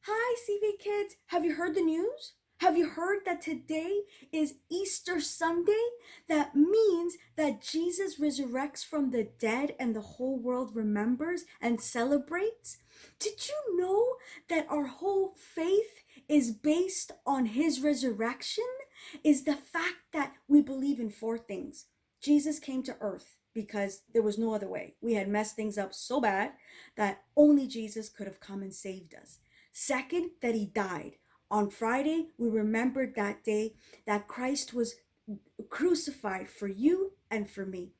Hi, CV kids. Have you heard the news? Have you heard that today is Easter Sunday? That means that Jesus resurrects from the dead and the whole world remembers and celebrates. Did you know that our whole faith is based on his resurrection? Is the fact that we believe in four things. Jesus came to earth because there was no other way. We had messed things up so bad that only Jesus could have come and saved us. Second, that he died. On Friday, we remembered that day that Christ was crucified for you and for me.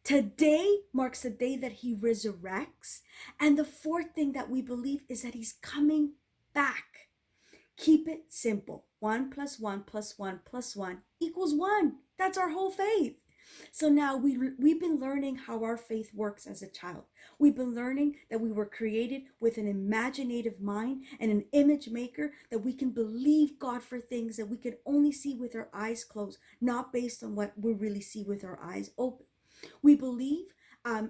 Today marks the day that he resurrects. And the fourth thing that we believe is that he's coming back. Keep it simple. 1 plus 1 plus 1 plus 1 equals 1. That's our whole faith. So now we've been learning how our faith works as a child. We've been learning that we were created with an imaginative mind and an image maker, that we can believe God for things that we can only see with our eyes closed, not based on what we really see with our eyes open. We believe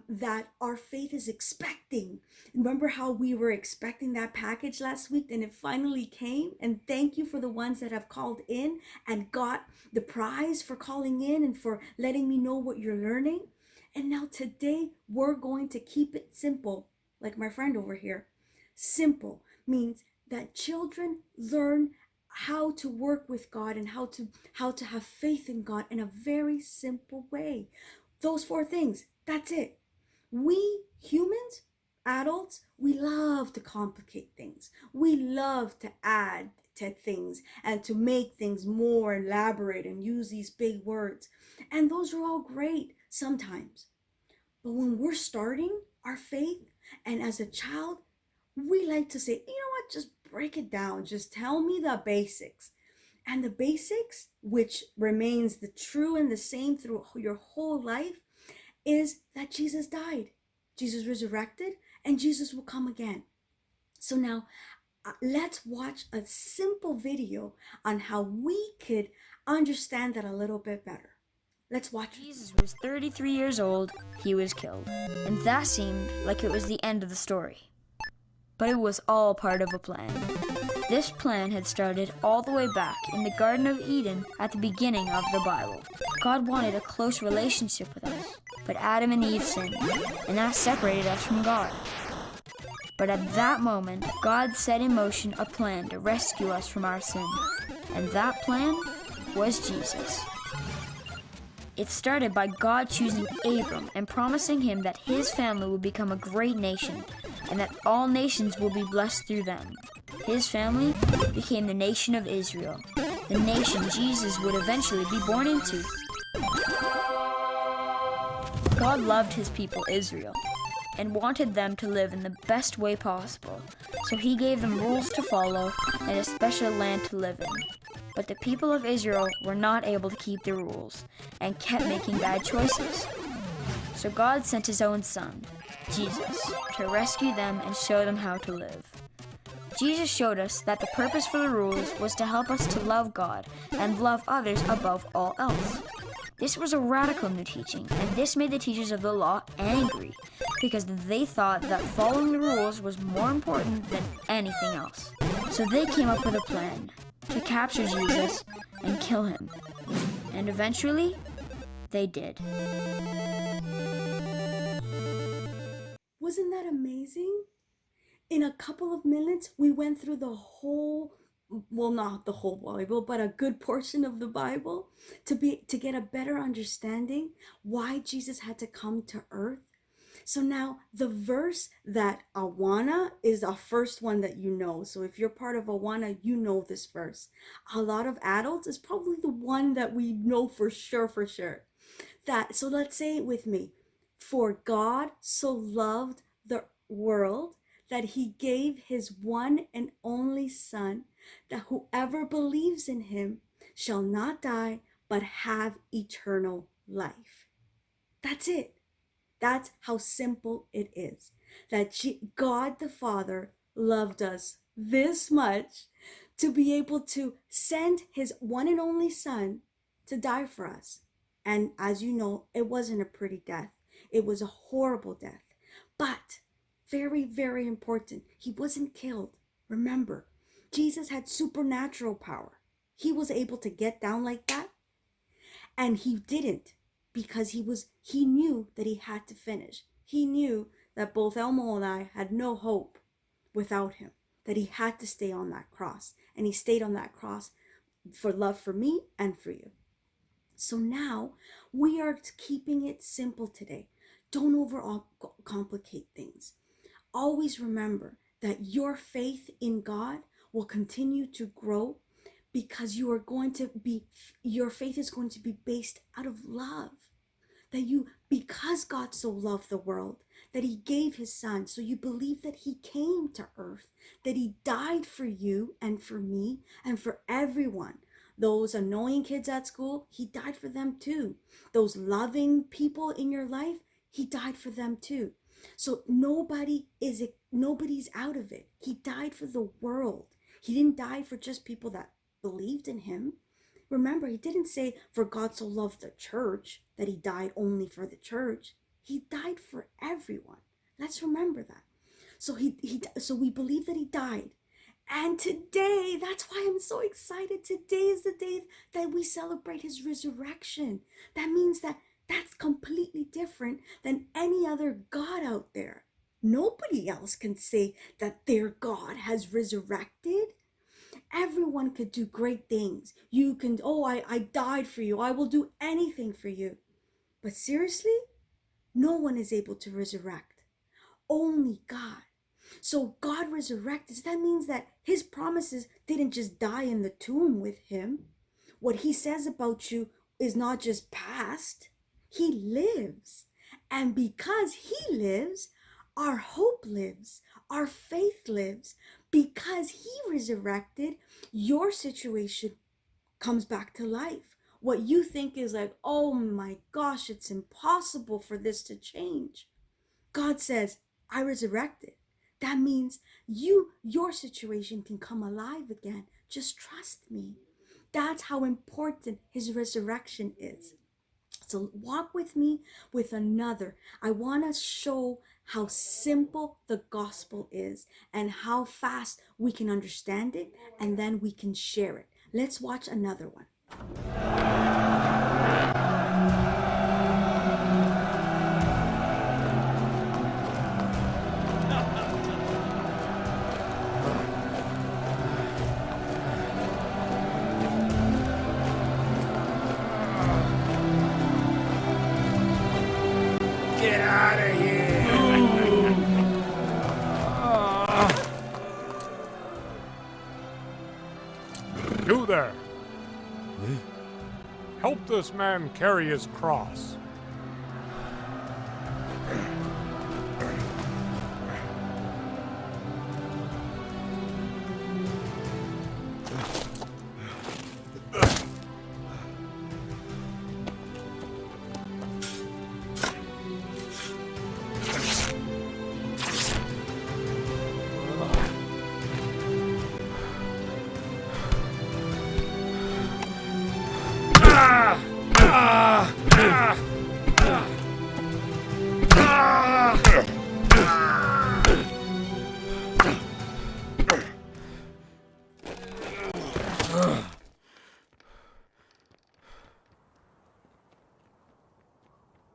that our faith is expecting. Remember how we were expecting that package last week and it finally came? And thank you for the ones that have called in and got the prize for calling in and for letting me know what you're learning. And now today we're going to keep it simple, like my friend over here. Simple means that children learn how to work with God and how to have faith in God in a very simple way. Those four things, that's it. We humans, adults, we love to complicate things. We love to add to things and to make things more elaborate and use these big words. And those are all great sometimes. But when we're starting our faith, and as a child, we like to say, you know what, just break it down. Just tell me the basics. And the basics, which remains the true and the same through your whole life, is that Jesus died, Jesus resurrected, and Jesus will come again. So now let's watch a simple video on how we could understand that a little bit better. Let's watch it. Jesus was 33 years old, he was killed, and that seemed like it was the end of the story. But it was all part of a plan. This plan had started all the way back in the Garden of Eden at the beginning of the Bible. God wanted a close relationship with us, but Adam and Eve sinned, and that separated us from God. But at that moment, God set in motion a plan to rescue us from our sin, and that plan was Jesus. It started by God choosing Abram and promising him that his family would become a great nation, and that all nations will be blessed through them. His family became the nation of Israel, the nation Jesus would eventually be born into. God loved his people Israel and wanted them to live in the best way possible, so he gave them rules to follow and a special land to live in. But the people of Israel were not able to keep the rules and kept making bad choices. So God sent his own son, Jesus, to rescue them and show them how to live. Jesus showed us that the purpose for the rules was to help us to love God and love others above all else. This was a radical new teaching, and this made the teachers of the law angry because they thought that following the rules was more important than anything else. So they came up with a plan to capture Jesus and kill him. And eventually, they did. Wasn't that amazing? In a couple of minutes, we went through the whole, well, not the whole Bible, but a good portion of the Bible to get a better understanding why Jesus had to come to earth. So now the verse that Awana is the first one that you know. So if you're part of Awana, you know this verse. A lot of adults is probably the one that we know for sure, for sure. So let's say it with me. For God so loved the world that he gave his one and only Son, that whoever believes in him shall not die, but have eternal life. That's it. That's how simple it is. That God the Father loved us this much to be able to send his one and only Son to die for us. And as you know, it wasn't a pretty death. It was a horrible death. But very, very important, he wasn't killed. Remember, Jesus had supernatural power. He was able to get down like that, and he didn't, because he knew that he had to finish. He knew that both Elmo and I had no hope without him, that he had to stay on that cross, and he stayed on that cross for love for me and for you. So now we are keeping it simple today. Don't overcomplicate things. Always remember that your faith in God will continue to grow, because your faith is going to be based out of love. Because God so loved the world, that he gave his son, so you believe that he came to earth, that he died for you and for me and for everyone. Those annoying kids at school, he died for them too. Those loving people in your life, he died for them too. So nobody's out of it. He died for the world. He didn't die for just people that believed in him. Remember, he didn't say, for God so loved the church, that he died only for the church. He died for everyone. Let's remember that. So so we believe that he died. And today, that's why I'm so excited. Today is the day that we celebrate his resurrection. That means that's completely different than any other God out there. Nobody else can say that their God has resurrected. Everyone could do great things. You can, I died for you. I will do anything for you. But seriously, no one is able to resurrect. Only God. So God resurrected. That means that his promises didn't just die in the tomb with him. What he says about you is not just past. He lives. And because he lives, our hope lives. Our faith lives. Because he resurrected, your situation comes back to life. What you think is like, oh my gosh, it's impossible for this to change. God says, I resurrected. That means your situation can come alive again. Just trust me. That's how important his resurrection is. So walk with me with another. I want to show how simple the gospel is and how fast we can understand it, and then we can share it. Let's watch another one. Get out of here! You there! Help this man carry his cross.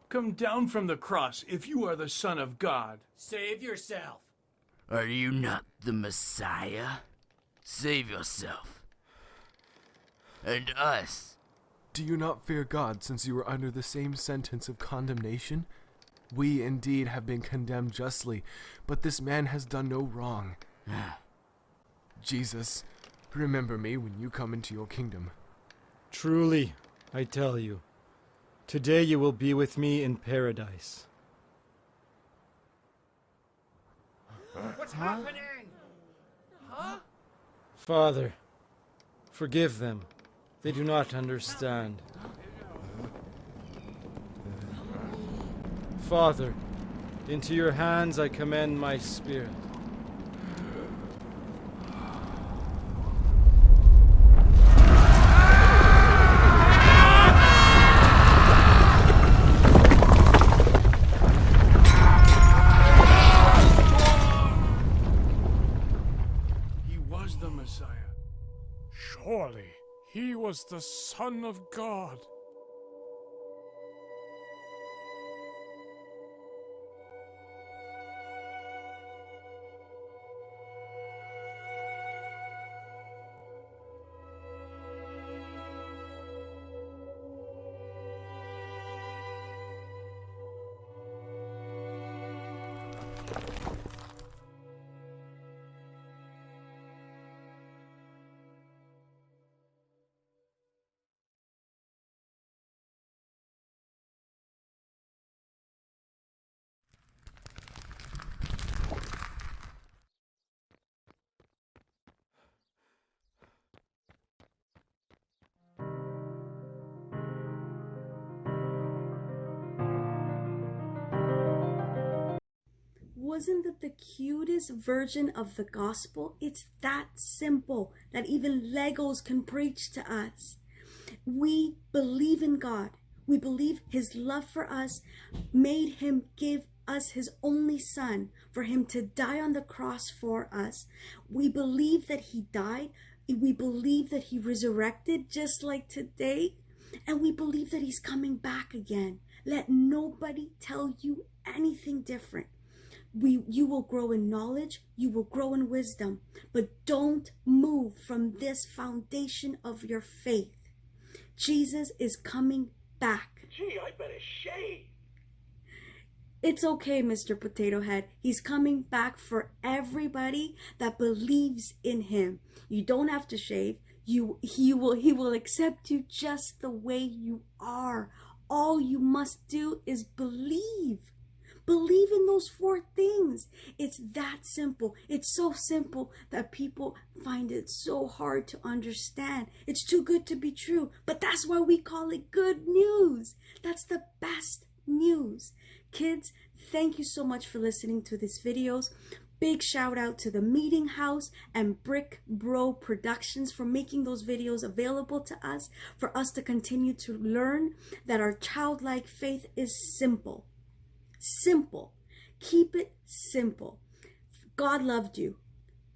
Come down from the cross if you are the Son of God. Save yourself. Are you not the Messiah? Save yourself. And us. Do you not fear God, since you are under the same sentence of condemnation? We indeed have been condemned justly, but this man has done no wrong. Jesus, remember me when you come into your kingdom. Truly, I tell you, today you will be with me in paradise. What's happening? Father, forgive them. They do not understand. Father, into your hands I commend my spirit. He was the Messiah. He was the Son of God. Wasn't that the cutest version of the gospel? It's that simple that even Legos can preach to us. We believe in God. We believe his love for us made him give us his only son for him to die on the cross for us. We believe that he died. We believe that he resurrected just like today. And we believe that he's coming back again. Let nobody tell you anything different. You will grow in knowledge, you will grow in wisdom, but don't move from this foundation of your faith. Jesus is coming back. Gee, I better shave. It's okay, Mr. Potato Head. He's coming back for everybody that believes in him. You don't have to shave. He will accept you just the way you are. All you must do is believe. Believe in those 4 things. It's that simple. It's so simple that people find it so hard to understand. It's too good to be true. But that's why we call it good news. That's the best news. Kids, thank you so much for listening to these videos. Big shout out to the Meeting House and Brick Bro Productions for making those videos available to us, for us to continue to learn that our childlike faith is simple. Simple. Keep it simple. God loved you.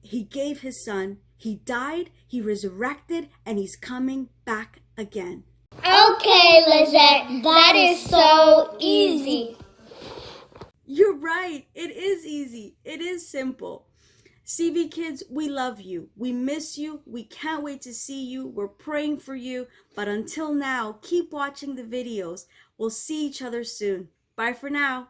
He gave his son. He died, he resurrected, and he's coming back again. Okay, Lizette, that is so easy. You're right. It is easy. It is simple. CV kids, we love you. We miss you. We can't wait to see you. We're praying for you. But until now, keep watching the videos. We'll see each other soon. Bye for now.